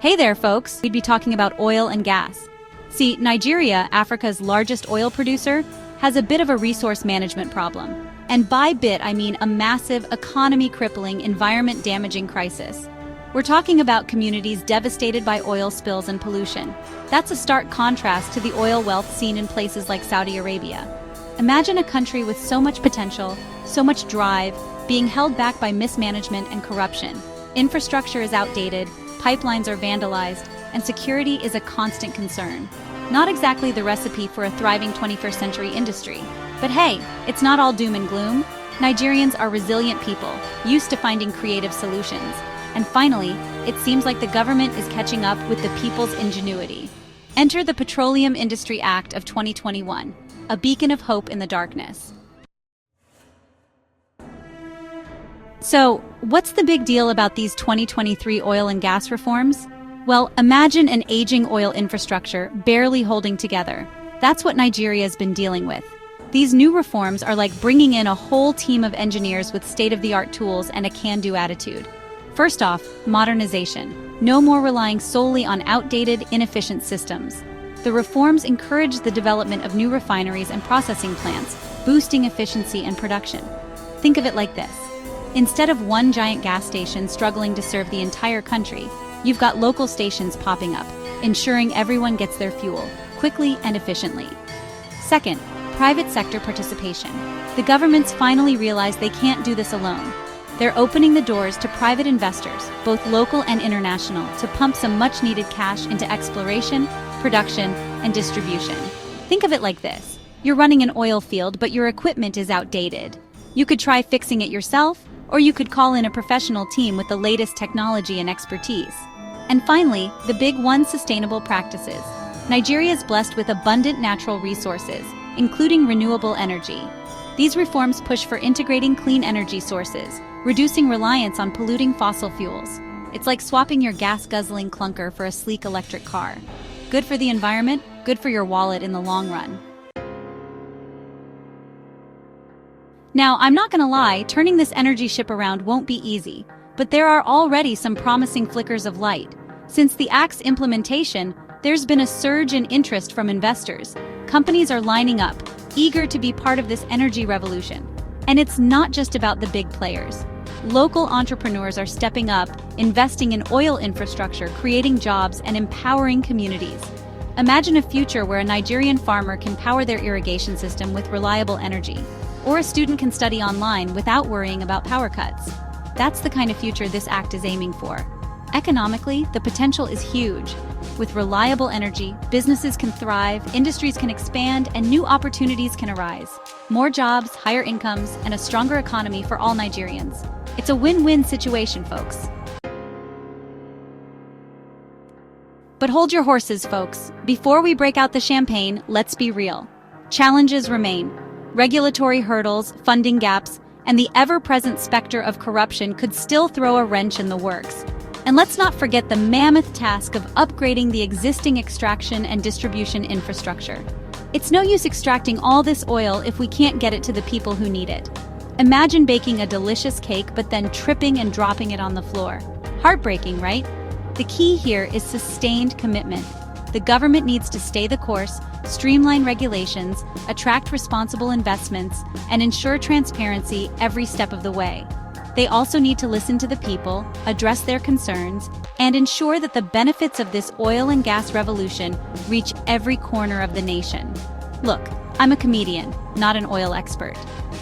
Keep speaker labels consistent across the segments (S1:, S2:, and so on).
S1: Hey there, folks. We'd be talking about oil and gas. See, Nigeria, Africa's largest oil producer, has a bit of a resource management problem. And by bit, I mean a massive, economy-crippling, environment-damaging crisis. We're talking about communities devastated by oil spills and pollution. That's a stark contrast to the oil wealth seen in places like Saudi Arabia. Imagine a country with so much potential, so much drive, being held back by mismanagement and corruption. Infrastructure is outdated, pipelines are vandalized, and security is a constant concern. Not exactly the recipe for a thriving 21st century industry. But hey, it's not all doom and gloom. Nigerians are resilient people, used to finding creative solutions. And finally, it seems like the government is catching up with the people's ingenuity. Enter the Petroleum Industry Act of 2021, a beacon of hope in the darkness. So, what's the big deal about these 2023 oil and gas reforms? Well, imagine an aging oil infrastructure barely holding together. That's what Nigeria's been dealing with. These new reforms are like bringing in a whole team of engineers with state-of-the-art tools and a can-do attitude. First off, modernization. No more relying solely on outdated, inefficient systems. The reforms encourage the development of new refineries and processing plants, boosting efficiency and production. Think of it like this. Instead of one giant gas station struggling to serve the entire country, you've got local stations popping up, ensuring everyone gets their fuel, quickly and efficiently. Second, private sector participation. The governments finally realize they can't do this alone. They're opening the doors to private investors, both local and international, to pump some much-needed cash into exploration, production, and distribution. Think of it like this. You're running an oil field, but your equipment is outdated. You could try fixing it yourself, or you could call in a professional team with the latest technology and expertise. And finally, the big one, sustainable practices. Nigeria is blessed with abundant natural resources, including renewable energy. These reforms push for integrating clean energy sources, reducing reliance on polluting fossil fuels. It's like swapping your gas-guzzling clunker for a sleek electric car. Good for the environment, good for your wallet in the long run. Now, I'm not gonna lie, turning this energy ship around won't be easy, but there are already some promising flickers of light. Since the Act's implementation, there's been a surge in interest from investors. Companies are lining up, eager to be part of this energy revolution. And it's not just about the big players. Local entrepreneurs are stepping up, investing in oil infrastructure, creating jobs, and empowering communities. Imagine a future where a Nigerian farmer can power their irrigation system with reliable energy, or a student can study online without worrying about power cuts. That's the kind of future this act is aiming for. Economically, the potential is huge. With reliable energy, businesses can thrive, industries can expand, and new opportunities can arise. More jobs, higher incomes, and a stronger economy for all Nigerians. It's a win-win situation, folks. But hold your horses, folks. Before we break out the champagne, let's be real. Challenges remain. Regulatory hurdles, funding gaps, and the ever-present specter of corruption could still throw a wrench in the works. And let's not forget the mammoth task of upgrading the existing extraction and distribution infrastructure. It's no use extracting all this oil if we can't get it to the people who need it. Imagine baking a delicious cake but then tripping and dropping it on the floor. Heartbreaking, right? The key here is sustained commitment. The government needs to stay the course, streamline regulations, attract responsible investments, and ensure transparency every step of the way. They also need to listen to the people, address their concerns, and ensure that the benefits of this oil and gas revolution reach every corner of the nation. Look, I'm a comedian, not an oil expert.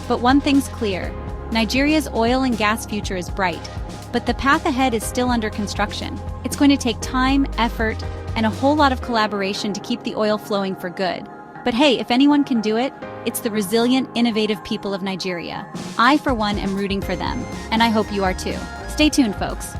S1: But one thing's clear, Nigeria's oil and gas future is bright, but the path ahead is still under construction. It's going to take time, effort, and a whole lot of collaboration to keep the oil flowing for good. But hey, if anyone can do it, it's the resilient, innovative people of Nigeria. I, for one, am rooting for them, and I hope you are too. Stay tuned, folks.